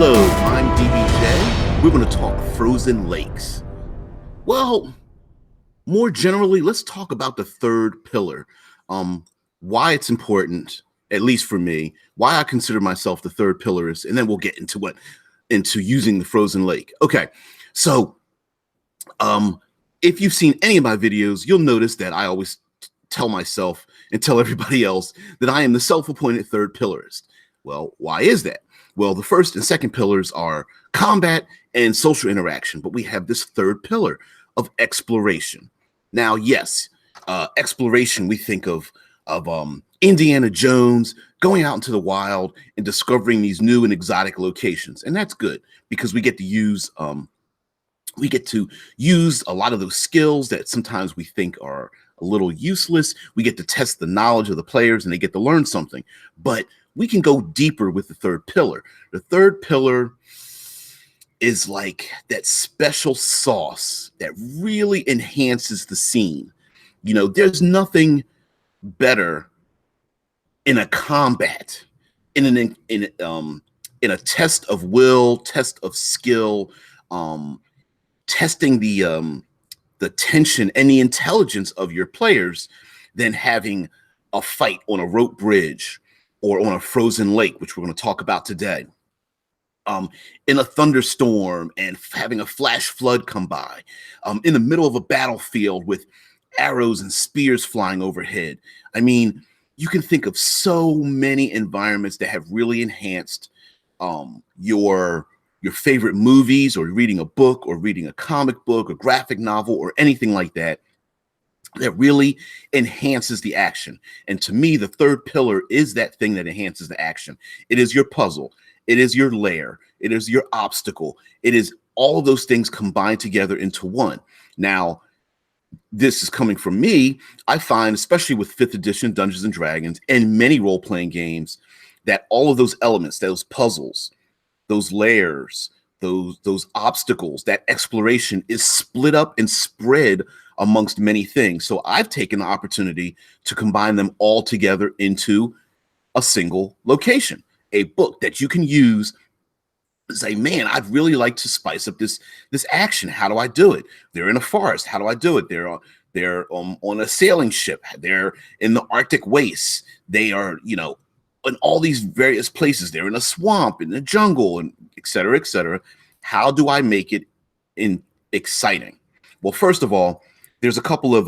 Hello, I'm DBJ. We're going to talk frozen lakes. Well, more generally, let's talk about the third pillar. Um, why it's important, at least for me, why I consider myself the third pillarist, and then we'll get into using the frozen lake. Okay, so um, if you've seen any of my videos, you'll notice that I always tell myself and tell everybody else that I am the self-appointed third pillarist. Well, why is that? Well, the first and second pillars are combat and social interaction, but we have this third pillar of exploration. Now, yes, exploration, we think of Indiana Jones going out into the wild and discovering these new and exotic locations, and that's good because we get to use a lot of those skills that sometimes we think are a little useless. We get to test the knowledge of the players and they get to learn something. But we can go deeper with the third pillar. The third pillar is like that special sauce that really enhances the scene. You know, there's nothing better in a combat, in a test of will, test of skill, testing the tension and the intelligence of your players than having a fight on a rope bridge or on a frozen lake, which we're going to talk about today. In a thunderstorm and having a flash flood come by, in the middle of a battlefield with arrows and spears flying overhead. I mean, you can think of so many environments that have really enhanced your favorite movies, or reading a book, or reading a comic book, a graphic novel, or anything like that, that really enhances the action. And to me, the third pillar is that thing that enhances the action. It is your puzzle. It is your lair. It is your obstacle. It is all of those things combined together into one. Now, this is coming from me. I find, especially with 5th edition Dungeons and Dragons and many role-playing games, that all of those elements, those puzzles, those layers, those obstacles, that exploration is split up and spread amongst many things. So I've taken the opportunity to combine them all together into a single location, a book that you can use to say, man, I'd really like to spice up this action. How do I do it? They're in a forest. How do I do it? They're on a sailing ship. They're in the Arctic wastes. They are, in all these various places. They're in a swamp, in the jungle, and et cetera, et cetera. How do I make it exciting? Well, first of all, there's a couple of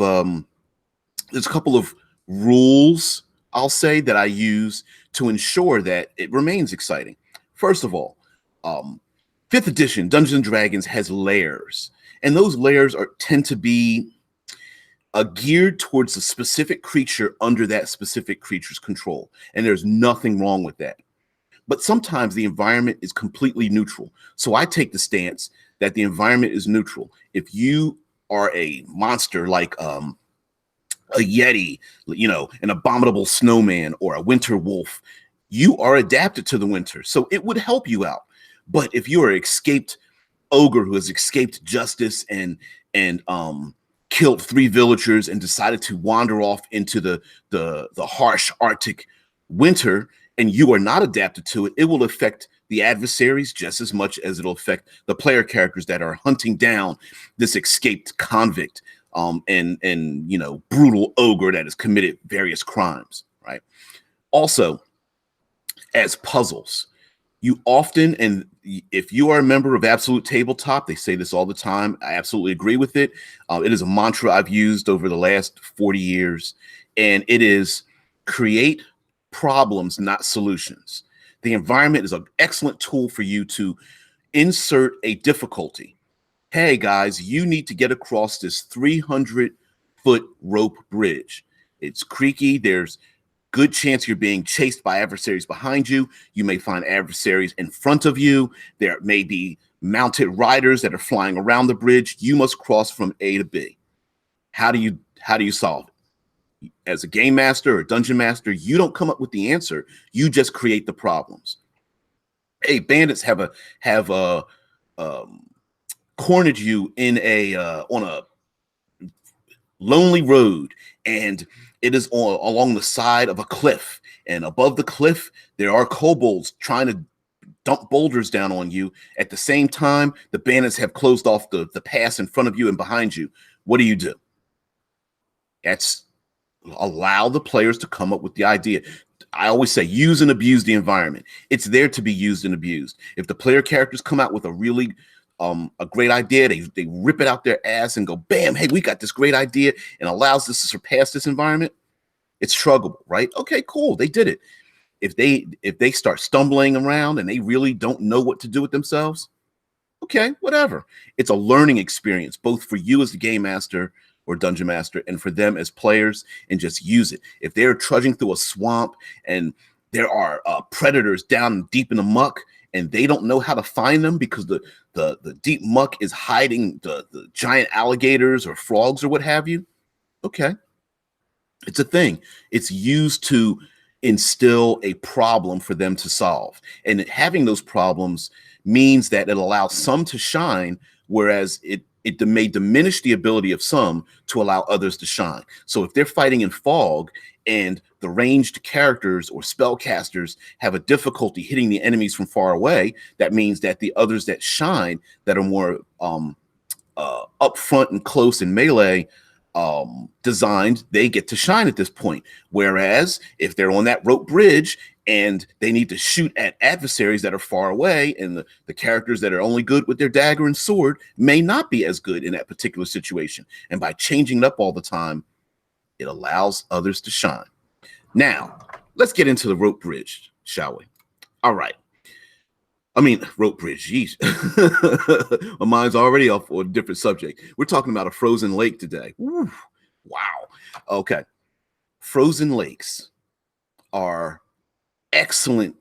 rules, I'll say, that I use to ensure that it remains exciting. First of all, 5th edition Dungeons and Dragons has layers, and those layers tend to be geared towards a specific creature under that specific creature's control. And there's nothing wrong with that. But sometimes the environment is completely neutral. So I take the stance that the environment is neutral. If you are a monster like a Yeti, an abominable snowman, or a winter wolf, you are adapted to the winter. So it would help you out. But if you're an escaped ogre who has escaped justice and killed 3 villagers and decided to wander off into the harsh Arctic winter, and you are not adapted to it, it will affect the adversaries just as much as it'll affect the player characters that are hunting down this escaped convict and brutal ogre that has committed various crimes, right? Also, as puzzles, you often, and if you are a member of Absolute Tabletop, they say this all the time. I absolutely agree with it. It is a mantra I've used over the last 40 years, and it is create problems, not solutions. The environment is an excellent tool for you to insert a difficulty. Hey, guys, you need to get across this 300-foot rope bridge. It's creaky. There's good chance you're being chased by adversaries behind you. You may find adversaries in front of you. There may be mounted riders that are flying around the bridge. You must cross from A to B. How do you solve it? As a game master or dungeon master, you don't come up with the answer. You just create the problems. Hey, bandits have cornered you in on a lonely road, and it is along the side of a cliff, and above the cliff there are kobolds trying to dump boulders down on you. At the same time, the bandits have closed off the pass in front of you and behind you. What do? That's allow the players to come up with the idea. I always say use and abuse the environment. It's there to be used and abused. If the player characters come out with a really a great idea, they rip it out their ass and go, bam, hey, we got this great idea and allows us to surpass this environment. It's struggleable, right? Okay, cool. They did it. If they start stumbling around and they really don't know what to do with themselves, okay, whatever. It's a learning experience, both for you as the game master or dungeon master and for them as players, and just use it. If they're trudging through a swamp and there are predators down deep in the muck and they don't know how to find them because the deep muck is hiding the giant alligators or frogs or what have you, okay. It's a thing. It's used to instill a problem for them to solve. And having those problems means that it allows some to shine, whereas it may diminish the ability of some to allow others to shine. So if they're fighting in fog and the ranged characters or spellcasters have a difficulty hitting the enemies from far away, that means that the others that shine, that are more up front and close in melee, designed, they get to shine at this point. Whereas if they're on that rope bridge and they need to shoot at adversaries that are far away, and the characters that are only good with their dagger and sword may not be as good in that particular situation. And by changing it up all the time, it allows others to shine. Now, let's get into the rope bridge, shall we? All right. I mean, rope bridge, geez. My mind's already off on a different subject. We're talking about a frozen lake today. Ooh, wow. Okay. Frozen lakes are excellent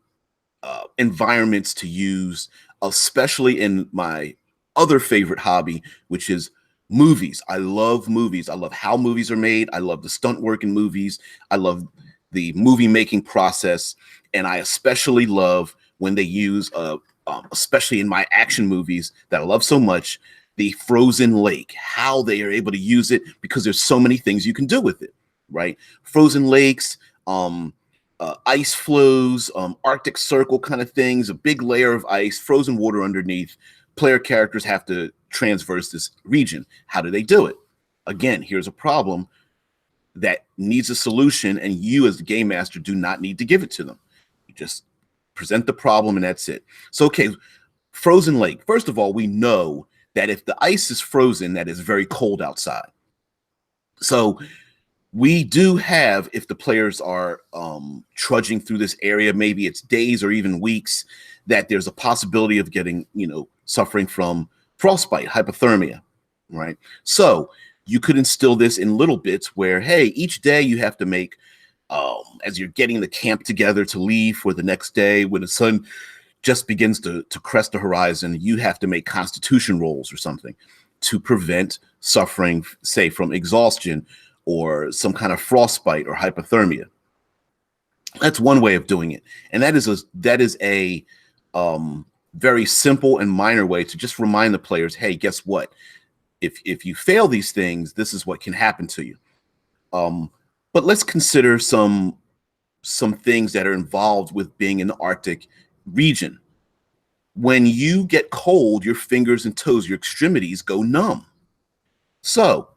environments to use, especially in my other favorite hobby, which is movies. I love movies. I love how movies are made. I love the stunt work in movies. I love the movie making process. And I especially love when they use, especially in my action movies that I love so much, the frozen lake, how they are able to use it, because there's so many things you can do with it, right? Frozen lakes, ice flows, Arctic Circle kind of things, a big layer of ice, frozen water underneath. Player characters have to transverse this region. How do they do it? Again, here's a problem that needs a solution, and you as the game master do not need to give it to them. You just present the problem and that's it. So, okay, frozen lake. First of all, we know that if the ice is frozen, that is very cold outside. So we do have, if the players are trudging through this area, maybe it's days or even weeks, that there's a possibility of getting, suffering from frostbite, hypothermia, right? So you could instill this in little bits where, hey, each day you have to make, as you're getting the camp together to leave for the next day, when the sun just begins to crest the horizon, you have to make constitution rolls or something to prevent suffering, say, from exhaustion or some kind of frostbite or hypothermia. That's one way of doing it. And that is a very simple and minor way to just remind the players, hey, guess what? If you fail these things, this is what can happen to you. But let's consider some things that are involved with being in the Arctic region. When you get cold, your fingers and toes, your extremities go numb. So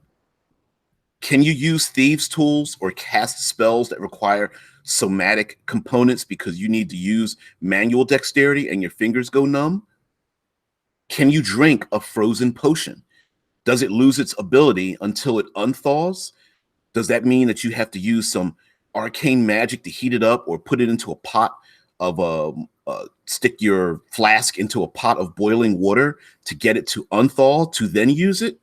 can you use thieves' tools or cast spells that require somatic components because you need to use manual dexterity and your fingers go numb? Can you drink a frozen potion? Does it lose its ability until it unthaws? Does that mean that you have to use some arcane magic to heat it up, or put it into a pot of stick your flask into a pot of boiling water to get it to unthaw to then use it?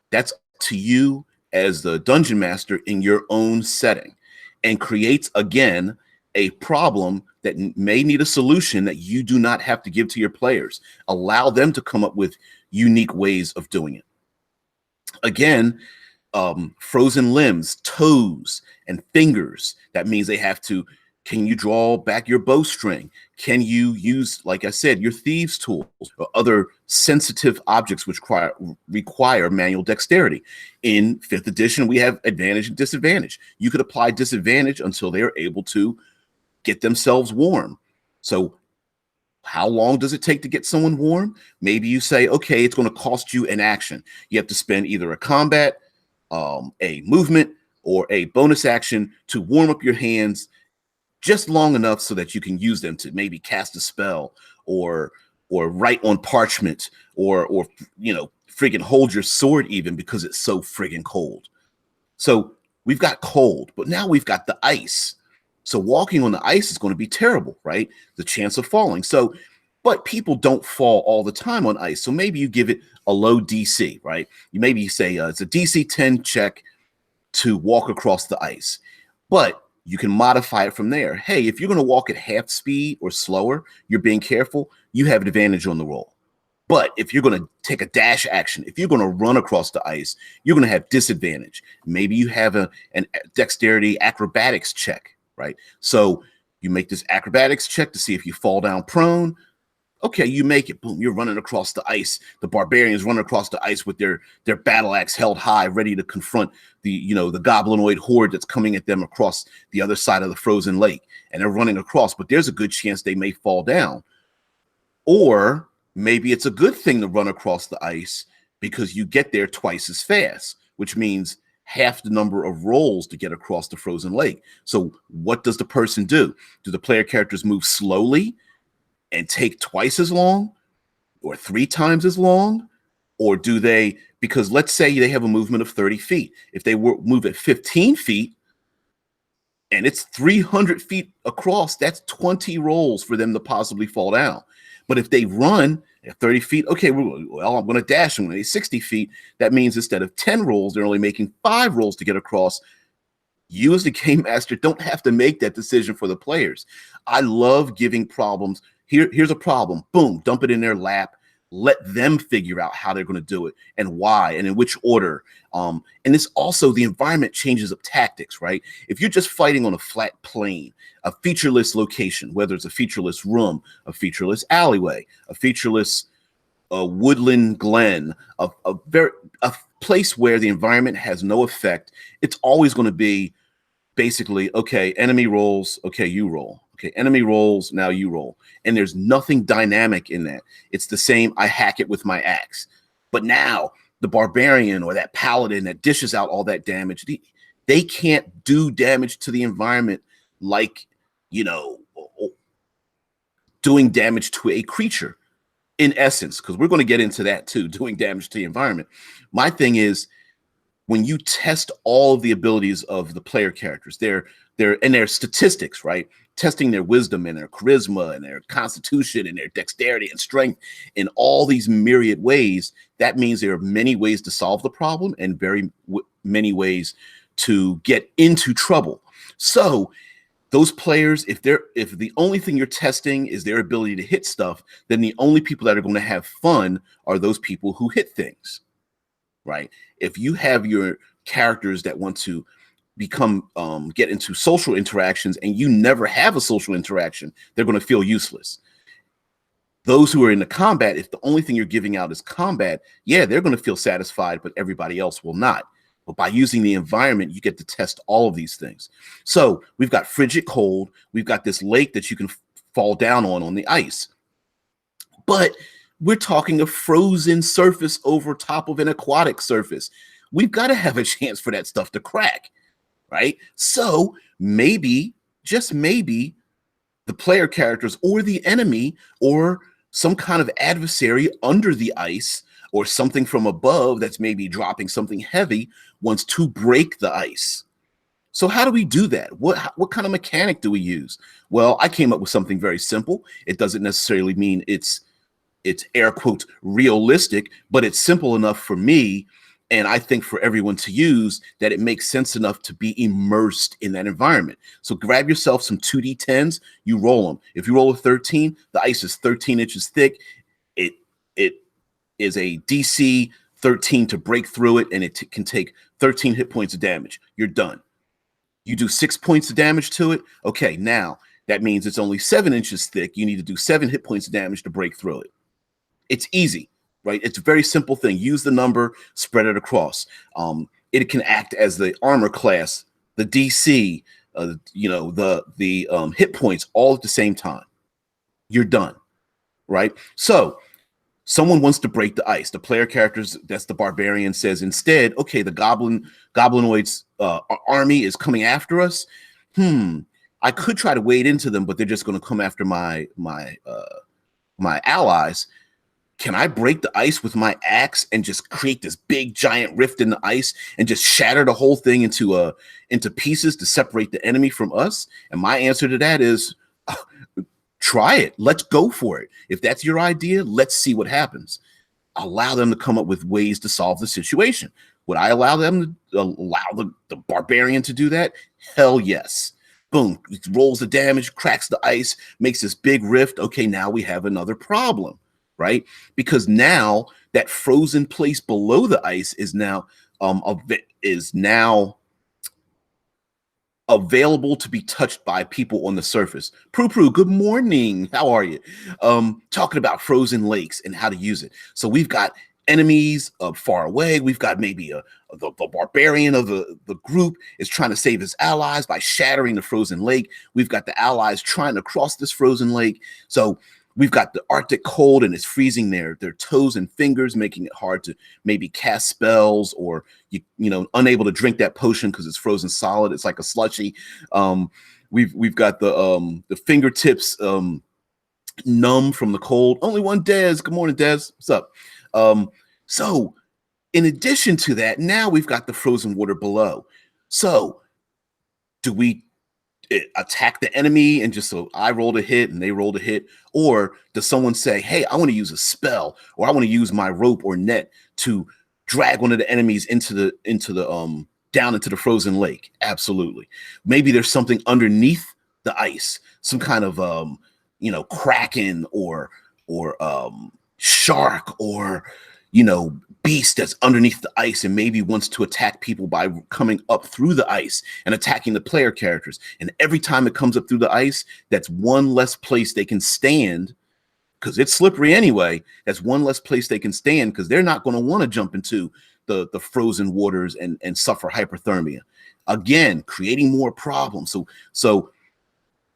That's to you as the dungeon master in your own setting, and creates, again, a problem that may need a solution that you do not have to give to your players. Allow them to come up with unique ways of doing it. Again, frozen limbs, toes, and fingers. That means they have to, can you draw back your bowstring? Can you use, like I said, your thieves' tools or other sensitive objects which require manual dexterity? In 5th edition, we have advantage and disadvantage. You could apply disadvantage until they are able to get themselves warm. So How long does it take to get someone warm? Maybe you say, okay, it's going to cost you an action. You have to spend either a combat, a movement, or a bonus action to warm up your hands just long enough so that you can use them to maybe cast a spell or write on parchment or friggin' hold your sword even because it's so friggin' cold. So we've got cold, but now we've got the ice. So walking on the ice is going to be terrible, right? The chance of falling. So, but people don't fall all the time on ice. So maybe you give it a low DC, right? You maybe say it's a DC 10 check to walk across the ice. But you can modify it from there. Hey, if you're going to walk at half speed or slower, you're being careful, you have an advantage on the roll. But if you're going to take a dash action, if you're going to run across the ice, you're going to have disadvantage. Maybe you have an dexterity acrobatics check, right? So you make this acrobatics check to see if you fall down prone. Okay, you make it. Boom, you're running across the ice. The barbarians running across the ice with their battle axe held high, ready to confront the goblinoid horde that's coming at them across the other side of the frozen lake. And they're running across, but there's a good chance they may fall down. Or maybe it's a good thing to run across the ice because you get there twice as fast, which means half the number of rolls to get across the frozen lake. So what does the person do? Do the player characters move slowly and take twice as long or 3 times as long? Or do they, because let's say they have a movement of 30 feet. If they move at 15 feet and it's 300 feet across, that's 20 rolls for them to possibly fall down. But if they run at 30 feet, okay, well, I'm going to dash them. When they're 60 feet, that means instead of 10 rolls, they're only making 5 rolls to get across. You as the game master don't have to make that decision for the players. I love giving problems. Here's a problem. Boom, dump it in their lap. Let them figure out how they're going to do it and why and in which order. And it's also the environment changes of tactics, right? If you're just fighting on a flat plane, a featureless location, whether it's a featureless room, a featureless alleyway, a featureless woodland glen, a place where the environment has no effect, it's always going to be basically, okay, enemy rolls, okay, you roll. Okay, enemy rolls, now you roll. And there's nothing dynamic in that. It's the same, I hack it with my axe. But now the barbarian or that paladin that dishes out all that damage, they can't do damage to the environment like, doing damage to a creature in essence, because we're going to get into that too, doing damage to the environment. My thing is, when you test all of the abilities of the player characters, their statistics, right? Testing their wisdom and their charisma and their constitution and their dexterity and strength in all these myriad ways, that means there are many ways to solve the problem and very many ways to get into trouble. So those players, if the only thing you're testing is their ability to hit stuff, then the only people that are going to have fun are those people who hit things, right? If you have your characters that want to get into social interactions and you never have a social interaction, they're going to feel useless. Those who are in the combat, if the only thing you're giving out is combat, yeah, they're going to feel satisfied, but everybody else will not. But by using the environment, you get to test all of these things. So we've got frigid cold. We've got this lake that you can fall down on the ice. But we're talking a frozen surface over top of an aquatic surface. We've got to have a chance for that stuff to crack, right? So maybe, just maybe, the player characters or the enemy or some kind of adversary under the ice or something from above that's maybe dropping something heavy wants to break the ice. So how do we do that? What kind of mechanic do we use? Well, I came up with something very simple. It doesn't necessarily mean it's air quotes realistic, but it's simple enough for me, and I think for everyone to use, that it makes sense enough to be immersed in that environment. So grab yourself some 2d10s, you roll them. If you roll a 13, the ice is 13 inches thick. It is a DC 13 to break through it, and it can take 13 hit points of damage. You're done. You do 6 points of damage to it. Okay, now that means it's only 7 inches thick. You need to do 7 hit points of damage to break through it. It's easy, right? It's a very simple thing. Use the number, spread it across. It can act as the armor class, the DC, the hit points all at the same time. You're done. right? So someone wants to break the ice. The player characters, that's the barbarian, says instead, okay, the goblinoids army is coming after us. I could try to wade into them, but they're just going to come after my allies. Can I break the ice with my axe and just create this big giant rift in the ice and just shatter the whole thing into pieces to separate the enemy from us? And my answer to that is try it. Let's go for it. If that's your idea, let's see what happens. Allow them to come up with ways to solve the situation. Would I allow them to allow the barbarian to do that? Hell yes. Boom, rolls the damage, cracks the ice, makes this big rift. Okay, now we have another problem, right? Because now that frozen place below the ice is now available to be touched by people on the surface. Prue, good morning. How are you? Talking about frozen lakes and how to use it. So we've got enemies far away. We've got maybe the barbarian of the group is trying to save his allies by shattering the frozen lake. We've got the allies trying to cross this frozen lake. So we've got the Arctic cold and it's freezing their toes and fingers, making it hard to maybe cast spells, or you know, unable to drink that potion because it's frozen solid. It's like a slushy. We've got the fingertips numb from the cold. Only one Des. Good morning, Des. What's up? So in addition to that, now we've got the frozen water below. So do we attack the enemy and just so I rolled a hit and they rolled a hit? Or does someone say, hey, I want to use a spell, or I want to use my rope or net to drag one of the enemies into the down into the frozen lake? Absolutely. Maybe there's something underneath the ice, some kind of you know, kraken or shark or, you know, beast that's underneath the ice and maybe wants to attack people by coming up through the ice and attacking the player characters. And every time it comes up through the ice, that's one less place they can stand, because it's slippery anyway. That's one less place they can stand, because they're not going to want to jump into the frozen waters and suffer hypothermia. Again, creating more problems. So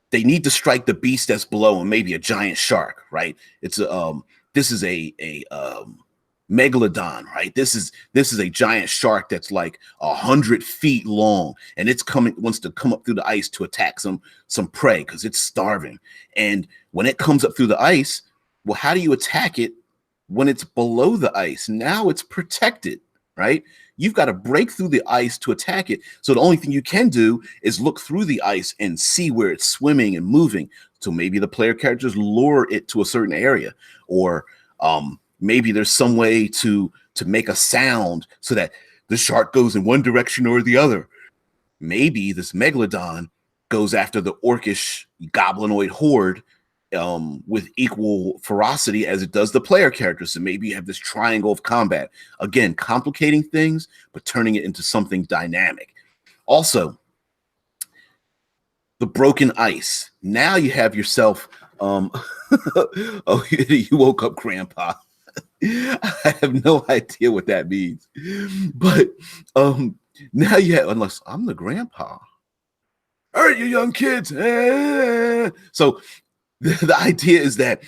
they need to strike the beast that's below, and maybe a giant shark, right? It's this is a megalodon, right? This is a giant shark that's like 100 feet long, and wants to come up through the ice to attack some prey because it's starving. And when it comes up through the ice, well, how do you attack it when it's below the ice? Now it's protected, right? You've got to break through the ice to attack it. So the only thing you can do is look through the ice and see where it's swimming and moving. So maybe the player characters lure it to a certain area, or maybe there's some way to make a sound so that the shark goes in one direction or the other. Maybe this megalodon goes after the orcish goblinoid horde with equal ferocity as it does the player characters. So maybe you have this triangle of combat. Again, complicating things, but turning it into something dynamic. Also, the broken ice. Now you have yourself, oh, you woke up, Grandpa. I have no idea what that means. But now you have, unless I'm the grandpa. All right, you young kids. So the idea is that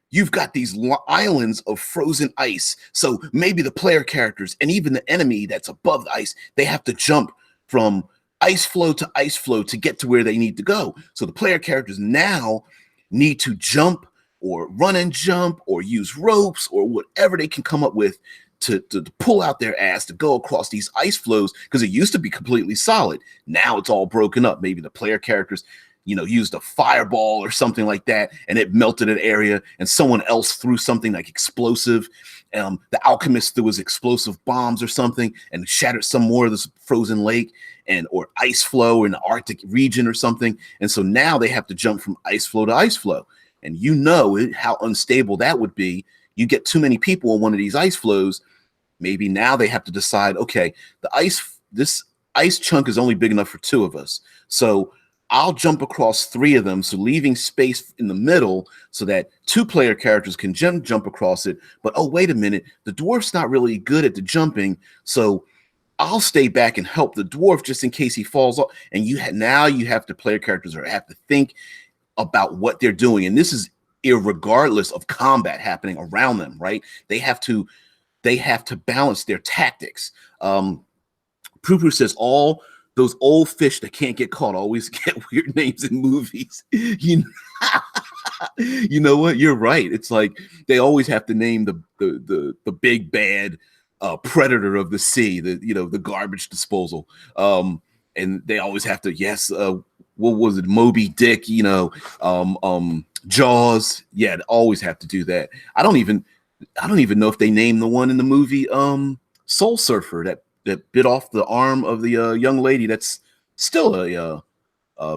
you've got these islands of frozen ice. So maybe the player characters and even the enemy that's above the ice, they have to jump from ice flow to get to where they need to go. So the player characters now need to jump or run and jump or use ropes or whatever they can come up with to pull out their ass to go across these ice flows, because it used to be completely solid. Now it's all broken up. Maybe the player characters, you know, used a fireball or something like that, and it melted an area, and someone else threw something like explosive. The alchemist threw his explosive bombs or something and shattered some more of this frozen lake or ice flow in the Arctic region or something. And so now they have to jump from ice flow to ice flow. And you know how unstable that would be. You get too many people on one of these ice flows. Maybe now they have to decide, okay, this ice chunk is only big enough for two of us. So I'll jump across three of them, so leaving space in the middle so that two player characters can jump across it. But oh, wait a minute, the dwarf's not really good at the jumping, so I'll stay back and help the dwarf just in case he falls off. And now you have to player characters or have to think about what they're doing. And this is irregardless of combat happening around them, right? They have to balance their tactics. Poo says all those old fish that can't get caught always get weird names in movies. You know what? You're right. It's like they always have to name the big bad predator of the sea, the garbage disposal. And they always have to, yes, what was it, Moby Dick, Jaws. Yeah, they always have to do that. I don't even know if they named the one in the movie Soul Surfer that bit off the arm of the young lady that's still a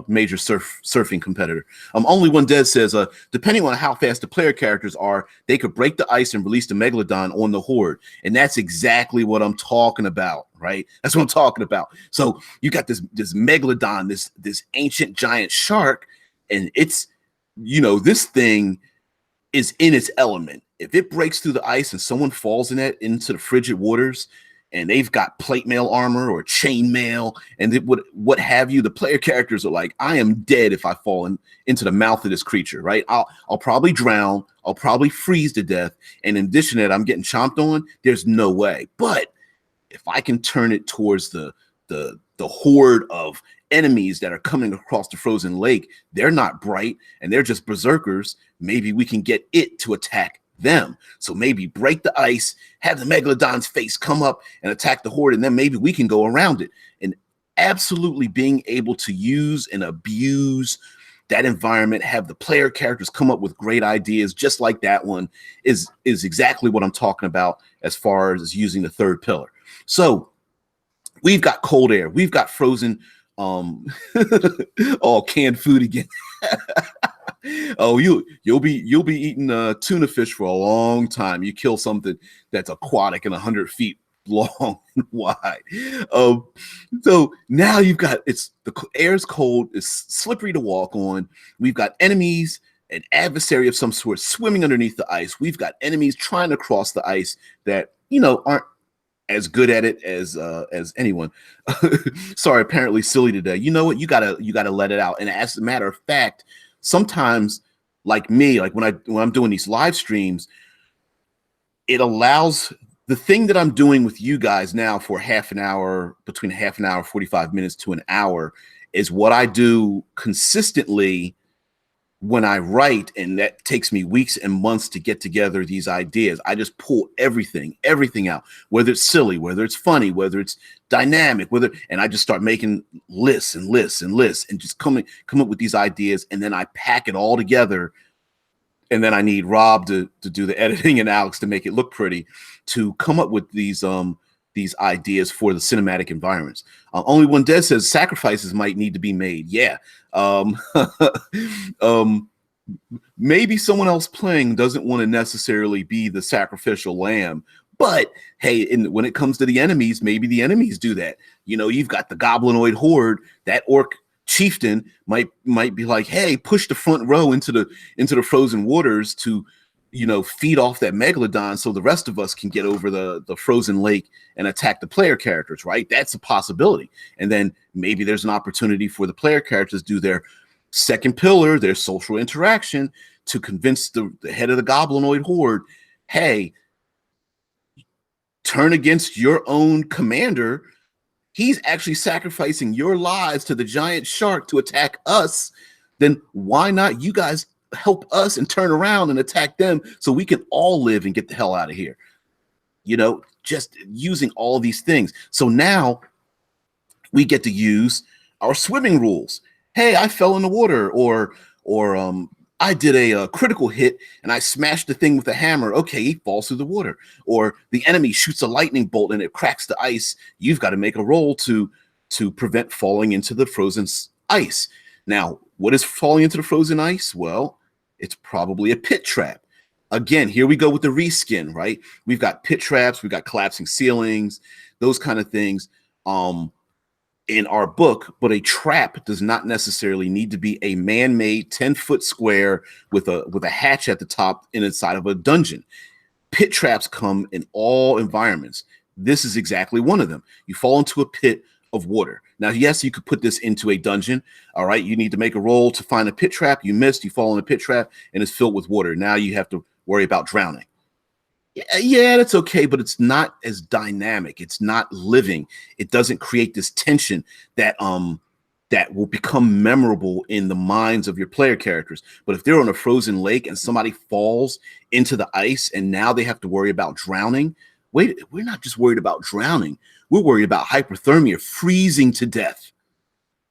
major surfing competitor. Only One Dead says, depending on how fast the player characters are, they could break the ice and release the megalodon on the horde. And that's exactly what I'm talking about, right? That's what I'm talking about. So you got this megalodon, this ancient giant shark, and it's, this thing is in its element. If it breaks through the ice and someone falls into the frigid waters, and they've got plate mail armor or chain mail and what have you, the player characters are like, I am dead if I fall into the mouth of this creature, right? I'll probably drown. I'll probably freeze to death. And in addition to that, I'm getting chomped on. There's no way. But if I can turn it towards the horde of enemies that are coming across the frozen lake, they're not bright and they're just berserkers. Maybe we can get it to attack them. So maybe break the ice, have the megalodon's face come up and attack the horde, and then maybe we can go around it. And absolutely being able to use and abuse that environment, have the player characters come up with great ideas just like that one is exactly what I'm talking about as far as using the third pillar. So we've got cold air, we've got frozen all canned food again. Oh, you'll be eating tuna fish for a long time. You kill something that's aquatic and 100 feet long and wide. So now you've got the air's cold, it's slippery to walk on. We've got enemies, an adversary of some sort swimming underneath the ice. We've got enemies trying to cross the ice that aren't as good at it as anyone. Sorry, apparently silly today. You know what? You gotta let it out. And as a matter of fact, sometimes, like me, like when I'm doing these live streams, it allows the thing that I'm doing with you guys now for half an hour, between half an hour, 45 minutes to an hour, is what I do consistently when I write, and that takes me weeks and months to get together these ideas. I just pull everything out, whether it's silly, whether it's funny, whether it's dynamic, and I just start making lists and lists and lists and just come up with these ideas, and then I pack it all together. And then I need Rob to do the editing and Alex to make it look pretty, to come up with these ideas for the cinematic environments. Only One Dead says sacrifices might need to be made. Yeah. Maybe someone else playing doesn't want to necessarily be the sacrificial lamb, but hey, when it comes to the enemies, maybe the enemies do that. You've got the goblinoid horde, that orc chieftain might be like, hey, push the front row into the frozen waters to feed off that megalodon so the rest of us can get over the frozen lake and attack the player characters, right? That's a possibility. And then maybe there's an opportunity for the player characters to do their second pillar, their social interaction, to convince the head of the goblinoid horde, hey, turn against your own commander. He's actually sacrificing your lives to the giant shark to attack us. Then why not you guys help us and turn around and attack them so we can all live and get the hell out of here? Just using all these things. So now we get to use our swimming rules. Hey, I fell in the water, or I did a critical hit and I smashed the thing with a hammer. Okay, he falls through the water. Or the enemy shoots a lightning bolt and it cracks the ice. You've got to make a roll to prevent falling into the frozen ice. Now, what is falling into the frozen ice? Well, it's probably a pit trap. Again, here we go with the reskin, right? We've got pit traps, we've got collapsing ceilings, those kind of things in our book. But a trap does not necessarily need to be a man-made 10-foot square with a hatch at the top inside of a dungeon. Pit traps come in all environments. This is exactly one of them. You fall into a pit of water. Now, yes, you could put this into a dungeon. All right, you need to make a roll to find a pit trap. You missed, you fall in a pit trap, and it's filled with water. Now you have to worry about drowning. Yeah, that's okay, but it's not as dynamic. It's not living. It doesn't create this tension that that will become memorable in the minds of your player characters. But if they're on a frozen lake and somebody falls into the ice and now they have to worry about drowning, wait, we're not just worried about drowning. We're worried about hypothermia, freezing to death.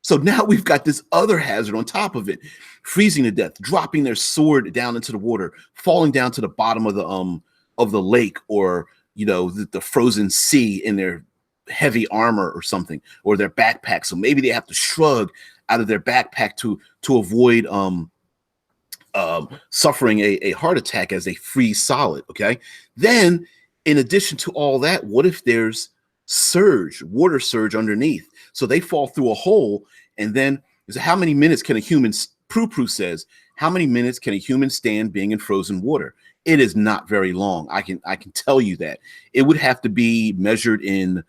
So now we've got this other hazard on top of it, freezing to death, dropping their sword down into the water, falling down to the bottom of the lake, or the frozen sea in their heavy armor or something, or their backpack. So maybe they have to shrug out of their backpack to avoid suffering a heart attack as they freeze solid. Okay. Then in addition to all that, what if there's water surge underneath? So they fall through a hole, and then how many minutes can a human, Prue says, how many minutes can a human stand being in frozen water? It is not very long. I can tell you that. It would have to be measured in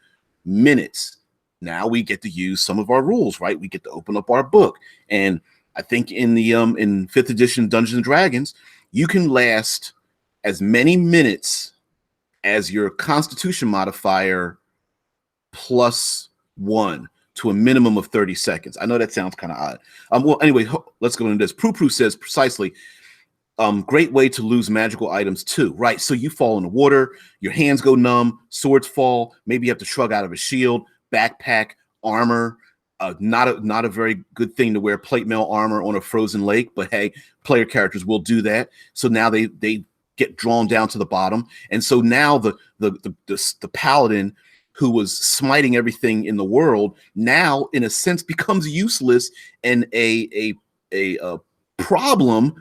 minutes. Now we get to use some of our rules, right? We get to open up our book. And I think in the in 5th edition Dungeons and Dragons, you can last as many minutes as your Constitution modifier +1 to a minimum of 30 seconds. I know that sounds kind of odd. Well, anyway, let's go into this. Prue says precisely, great way to lose magical items too, right? So you fall in the water, your hands go numb, swords fall, maybe you have to shrug out of a shield, backpack, armor. Not a very good thing to wear plate mail armor on a frozen lake, but hey, player characters will do that. So now they get drawn down to the bottom, and so now the paladin who was smiting everything in the world now, in a sense, becomes useless and a problem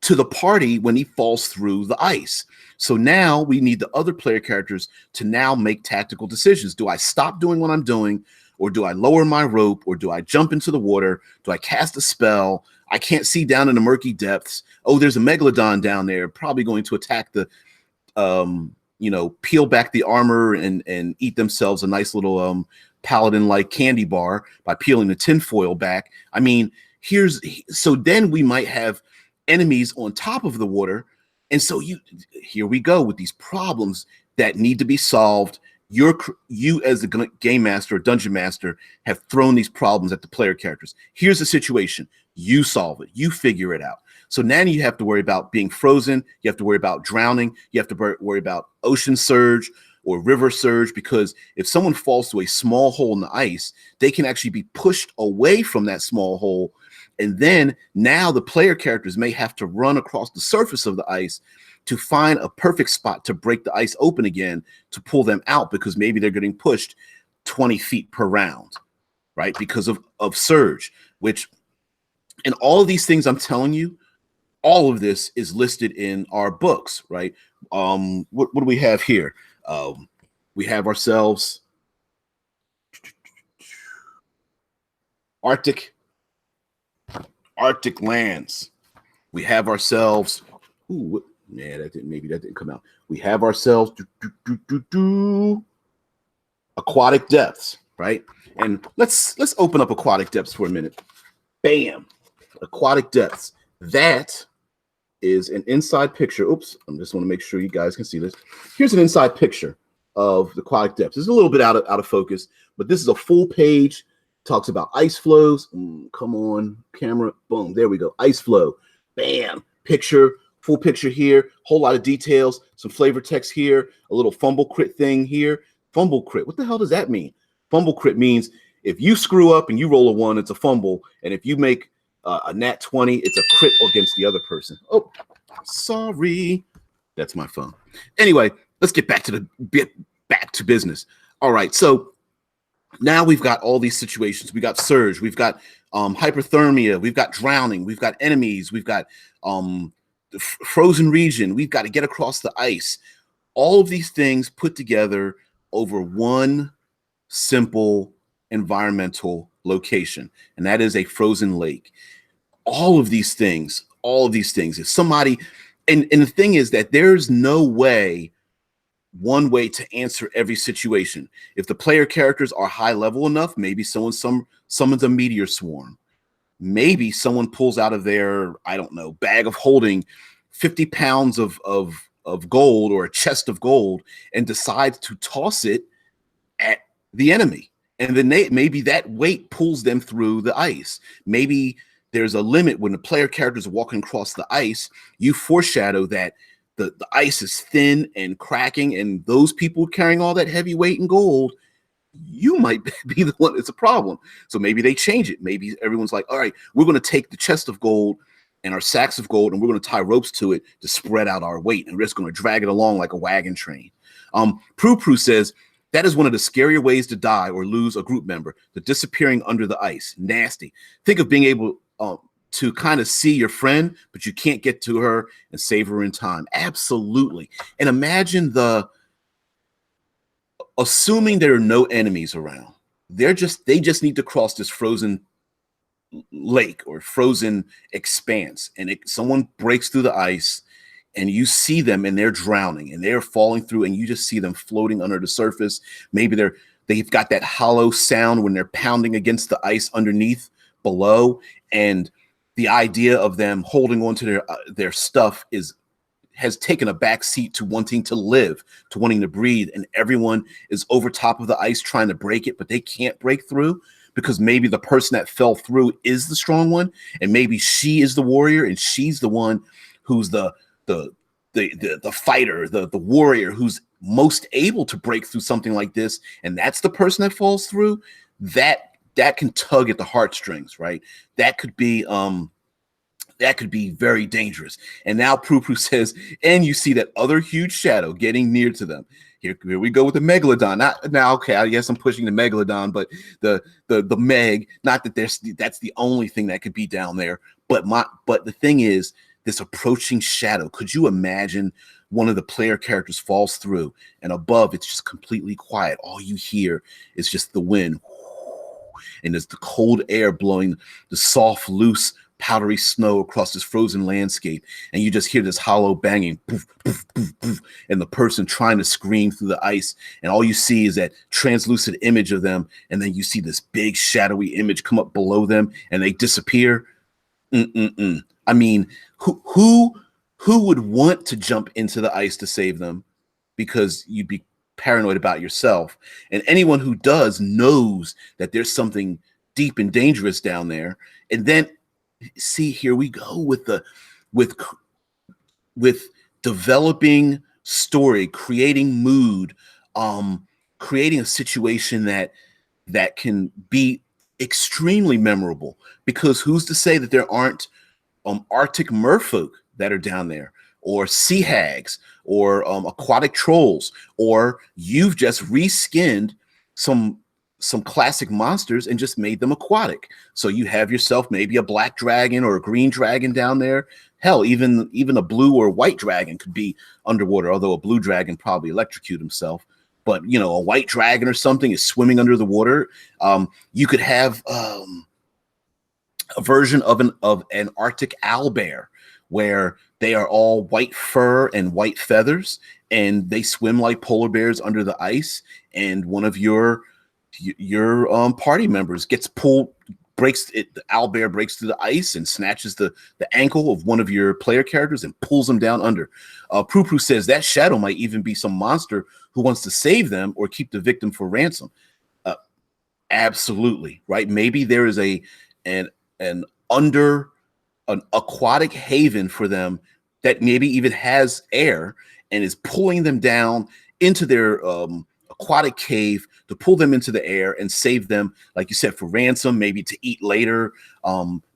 to the party when he falls through the ice. So now we need the other player characters to now make tactical decisions. Do I stop doing what I'm doing, or do I lower my rope, or do I jump into the water? Do I cast a spell? I can't see down in the murky depths. Oh, there's a megalodon down there, probably going to attack the peel back the armor and eat themselves a nice little paladin-like candy bar by peeling the tinfoil back. I mean, so then we might have enemies on top of the water. And so here we go with these problems that need to be solved. You as the game master or dungeon master have thrown these problems at the player characters. Here's the situation. You solve it. You figure it out. So now you have to worry about being frozen. You have to worry about drowning. You have to worry about ocean surge or river surge, because if someone falls to a small hole in the ice, they can actually be pushed away from that small hole. And then now the player characters may have to run across the surface of the ice to find a perfect spot to break the ice open again to pull them out, because maybe they're getting pushed 20 feet per round, right? Because of surge, and all of these things I'm telling you, all of this is listed in our books, right? What do we have here? We have ourselves Arctic lands. We have ourselves, that didn't come out. We have ourselves aquatic depths, right? And let's open up aquatic depths for a minute. Bam, aquatic depths. That is an inside picture. Oops, I just want to make sure you guys can see this. Here's an inside picture of the aquatic depths. It's a little bit out of focus, but this is a full page. Talks about ice flows. Come on, camera. Boom, there we go. Ice flow. Bam, picture, full picture here. Whole lot of details. Some flavor text here. A little fumble crit thing here. Fumble crit. What the hell does that mean? Fumble crit means if you screw up and you roll a 1, it's a fumble, and if you make a nat 20, it's a crit against the other person. Oh, sorry. That's my phone. Anyway, let's get back to business. All right. So now we've got all these situations. We got surge. We've got hyperthermia. We've got drowning. We've got enemies. We've got the frozen region. We've got to get across the ice. All of these things put together over one simple environmental location, and that is a frozen lake. All of these things, if somebody, and the thing is that there's no way one way to answer every situation. If the player characters are high level enough, maybe summons a meteor swarm. Maybe someone pulls out of their, I don't know, bag of holding 50 pounds of gold or a chest of gold and decides to toss it at the enemy. And then maybe that weight pulls them through the ice. Maybe there's a limit when the player characters are walking across the ice. You foreshadow that the ice is thin and cracking, and those people carrying all that heavy weight and gold, you might be the one that's a problem. So maybe they change it. Maybe everyone's like, all right, we're going to take the chest of gold and our sacks of gold, and we're going to tie ropes to it to spread out our weight, and we're just going to drag it along like a wagon train. Prue says, that is one of the scarier ways to die or lose a group member, the disappearing under the ice. Nasty. Think of being able to kind of see your friend, but you can't get to her and save her in time. Absolutely. And imagine assuming there are no enemies around. They just need to cross this frozen lake or frozen expanse, and someone breaks through the ice, and you see them and they're drowning and they're falling through, and you just see them floating under the surface. Maybe they've got that hollow sound when they're pounding against the ice underneath below, and the idea of them holding on to their stuff has taken a back seat to wanting to live, to wanting to breathe, and everyone is over top of the ice trying to break it, but they can't break through because maybe the person that fell through is the strong one, and maybe she is the warrior, and she's the one who's the fighter, the warrior who's most able to break through something like this, and that's the person that falls through. That can tug at the heartstrings, right? That could be very dangerous. And now Prue says, and you see that other huge shadow getting near to them. Here we go with the megalodon. Now, okay, I guess I'm pushing the megalodon, but the meg. Not that that's the only thing that could be down there. But the thing is, this approaching shadow. Could you imagine one of the player characters falls through, and above it's just completely quiet. All you hear is just the wind, and there's the cold air blowing the soft, loose, powdery snow across this frozen landscape, and you just hear this hollow banging, poof, poof, poof, poof, and the person trying to scream through the ice, and all you see is that translucent image of them, and then you see this big shadowy image come up below them, and they disappear. I mean, who would want to jump into the ice to save them because you'd be paranoid about yourself? And anyone who does knows that there's something deep and dangerous down there. And then see, here we go with developing story, creating mood, creating a situation that can be extremely memorable, because who's to say that there aren't Arctic merfolk that are down there, or sea hags, or aquatic trolls, or you've just reskinned some classic monsters and just made them aquatic. So you have yourself maybe a black dragon or a green dragon down there. Hell, even a blue or white dragon could be underwater, although a blue dragon probably electrocute himself. But a white dragon or something is swimming under the water. You could have a version of an Arctic owlbear, where they are all white fur and white feathers, and they swim like polar bears under the ice. And one of your party members gets pulled, the owlbear breaks through the ice and snatches the ankle of one of your player characters and pulls them down under. Prue says that shadow might even be some monster who wants to save them or keep the victim for ransom. Absolutely, right? Maybe there is an aquatic haven for them that maybe even has air and is pulling them down into their aquatic cave to pull them into the air and save them, like you said, for ransom, maybe to eat later.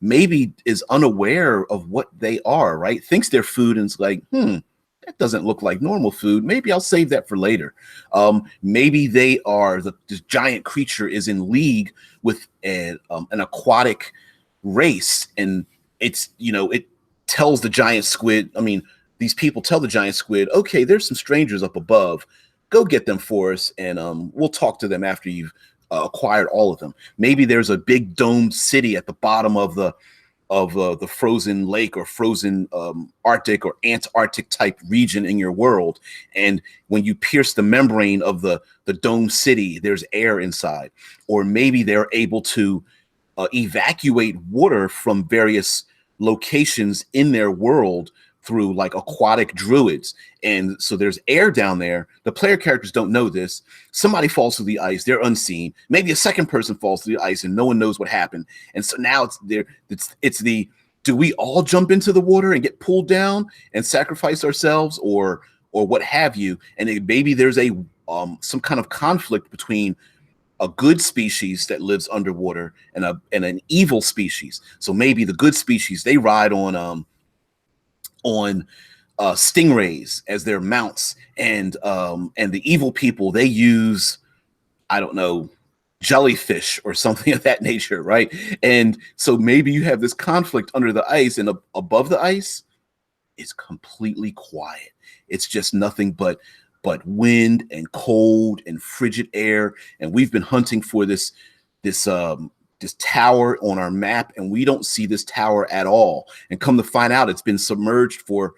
Maybe is unaware of what they are, right? Thinks they're food and is like, that doesn't look like normal food. Maybe I'll save that for later. Maybe they are, this giant creature is in league with an aquatic race, and it's, it tells the giant squid, these people tell the giant squid, okay, there's some strangers up above, go get them for us, and we'll talk to them after you've acquired all of them. Maybe there's a big domed city at the bottom of the the frozen lake or frozen Arctic or Antarctic type region in your world. And when you pierce the membrane of the dome city, there's air inside. Or maybe they're able to evacuate water from various locations in their world through like aquatic druids. And so there's air down there. The player characters don't know this. Somebody falls through the ice, they're unseen. Maybe a second person falls through the ice and no one knows what happened. And so now it's there, it's the, do we all jump into the water and get pulled down and sacrifice ourselves or what have you? And maybe there's a some kind of conflict between a good species that lives underwater and an evil species. So maybe the good species, they ride on stingrays as their mounts, and the evil people, they use, I don't know, jellyfish or something of that nature, right? And so maybe you have this conflict under the ice, and above the ice is completely quiet. It's just nothing but wind and cold and frigid air. And we've been hunting for this tower on our map, and we don't see this tower at all. And come to find out, it's been submerged for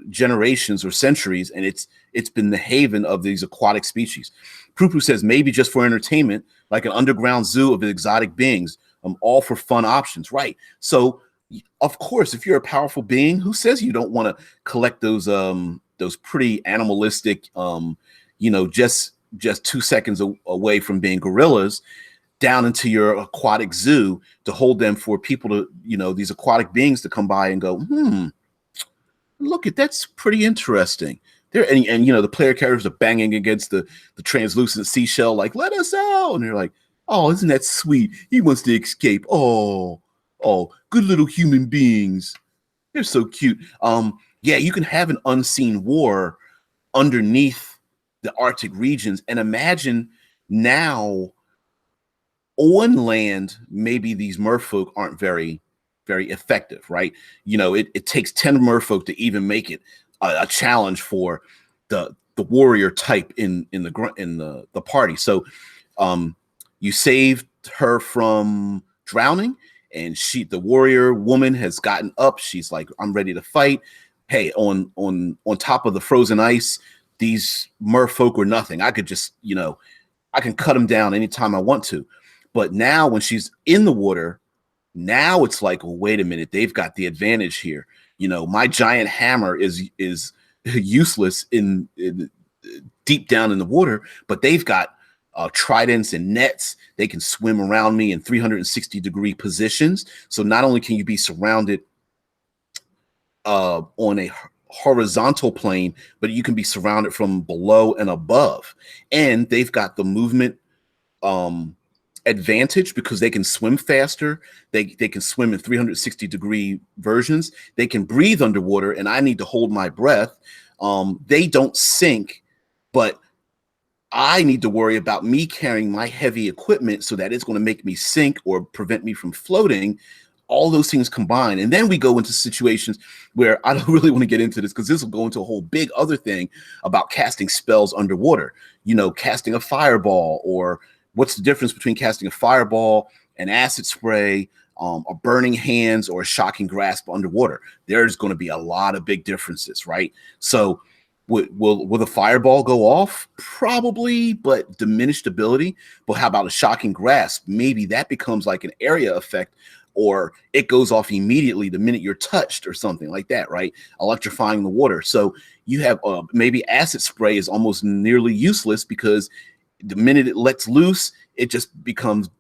generations or centuries, and it's been the haven of these aquatic species. Prupu says maybe just for entertainment, like an underground zoo of exotic beings, all for fun options, right? So of course, if you're a powerful being, who says you don't want to collect those pretty animalistic, just 2 seconds away from being gorillas, down into your aquatic zoo to hold them for people to, these aquatic beings to come by and go, look at, that's pretty interesting. There, and the player characters are banging against the translucent seashell, like, let us out. And they're like, oh, isn't that sweet? He wants to escape. Oh, good little human beings. They're so cute. Yeah, you can have an unseen war underneath the Arctic regions. And imagine now on land, maybe these merfolk aren't very, very effective, right? It takes 10 merfolk to even make it a challenge for the warrior type in the party. So you saved her from drowning, and the warrior woman has gotten up. She's like, I'm ready to fight. Hey, on top of the frozen ice, these merfolk are nothing. I could just, I can cut them down anytime I want to. But now when she's in the water, now it's like, well, wait a minute, they've got the advantage here. My giant hammer is useless in deep down in the water, but they've got tridents and nets. They can swim around me in 360-degree positions. So not only can you be surrounded on a horizontal plane, but you can be surrounded from below and above. And they've got the movement advantage because they can swim faster. They can swim in 360-degree versions. They can breathe underwater, and I need to hold my breath. They don't sink, but I need to worry about me carrying my heavy equipment so that it's going to make me sink or prevent me from floating. All those things combined. And then we go into situations where I don't really want to get into this, because this will go into a whole big other thing about casting spells underwater, casting a fireball, or what's the difference between casting a fireball, an acid spray, a burning hands, or a shocking grasp underwater. There's going to be a lot of big differences, right? So will the fireball go off? Probably, but diminished ability. But how about a shocking grasp? Maybe that becomes like an area effect, or it goes off immediately the minute you're touched or something like that, right? Electrifying the water. So you have maybe acid spray is almost nearly useless, because the minute it lets loose, it just becomes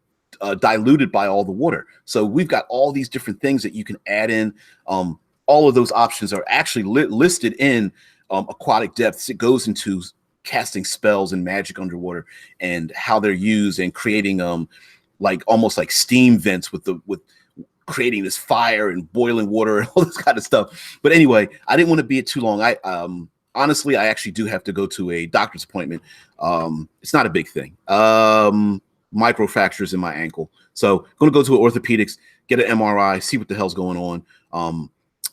diluted by all the water. So we've got all these different things that you can add in. All of those options are actually listed in Aquatic Depths. It goes into casting spells and magic underwater and how they're used, and creating like almost like steam vents with creating this fire and boiling water and all this kind of stuff. But anyway, I didn't want to be it too long. Honestly, I actually do have to go to a doctor's appointment. It's not a big thing. Microfractures in my ankle. So I'm going to go to an orthopedics, get an MRI, see what the hell's going on.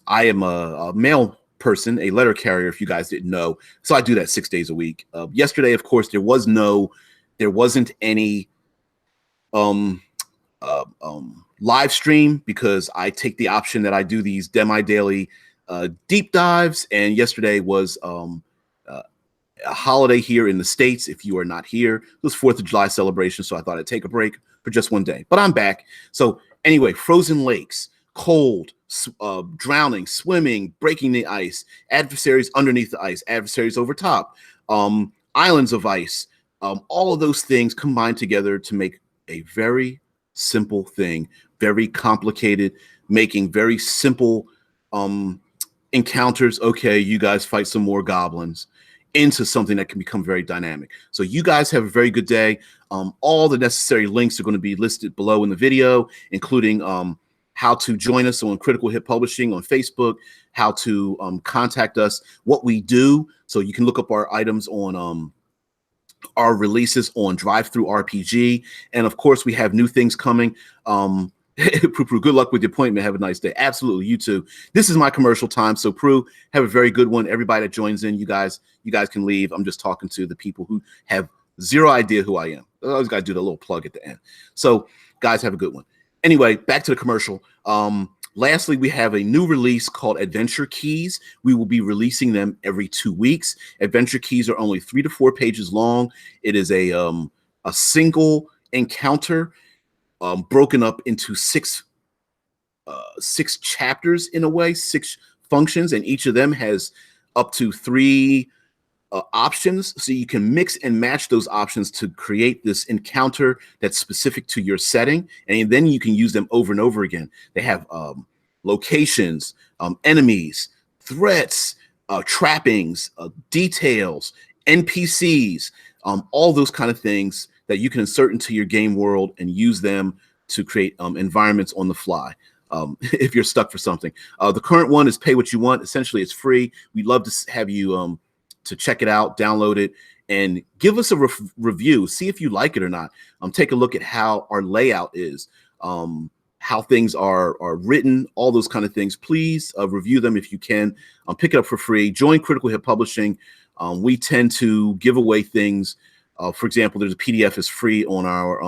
I am a male person, a letter carrier, if you guys didn't know. So I do that 6 days a week. Yesterday, of course, there wasn't any live stream because I take the option that I do these daily deep dives. And yesterday was uh, a holiday here in the States. If you are not here, it was 4th of July celebration. So I thought I'd take a break for just one day, but I'm back. So anyway, frozen lakes, cold, drowning, swimming, breaking the ice, adversaries underneath the ice, adversaries over top, islands of ice, all of those things combined together to make a very simple thing, very complicated, making very simple encounters. Okay, you guys fight some more goblins into something that can become very dynamic. So you guys have a very good day. All the necessary links are going to be listed below in the video, including how to join us on Critical Hit Publishing on Facebook, how to contact us, what we do. So you can look up our items on our releases on Drive-Thru RPG. And of course, we have new things coming. Prue, good luck with the appointment. Have a nice day. Absolutely, you too. This is my commercial time. So Prue, have a very good one. Everybody that joins in, you guys can leave. I'm just talking to the people who have zero idea who I am. I always got to do the little plug at the end. So guys, have a good one. Anyway, back to the commercial. Lastly, we have a new release called Adventure Keys. We will be releasing them every 2 weeks. Adventure Keys are only 3 to 4 pages long. It is a single encounter broken up into six chapters in a way, 6 functions, and each of them has up to 3 options. So you can mix and match those options to create this encounter that's specific to your setting, and then you can use them over and over again. They have locations, enemies, threats, trappings, details, NPCs, all those kind of things that you can insert into your game world and use them to create environments on the fly. If you're stuck for something. The current one is pay what you want. Essentially, it's free. We'd love to have you to check it out, download it, and give us a review. See if you like it or not. Take a look at how our layout is, how things are written, all those kind of things. Please review them if you can. Pick it up for free. Join Critical Hit Publishing. We tend to give away things. For example, there's a PDF is free on our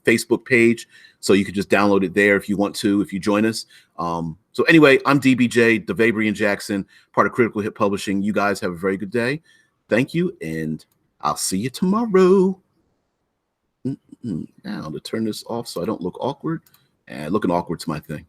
Facebook page, so you can just download it there if you want to, if you join us. So anyway, I'm DBJ, DeVabrian Jackson, part of Critical Hit Publishing. You guys have a very good day. Thank you, and I'll see you tomorrow. Now to turn this off so I don't look awkward. And looking awkward's my thing.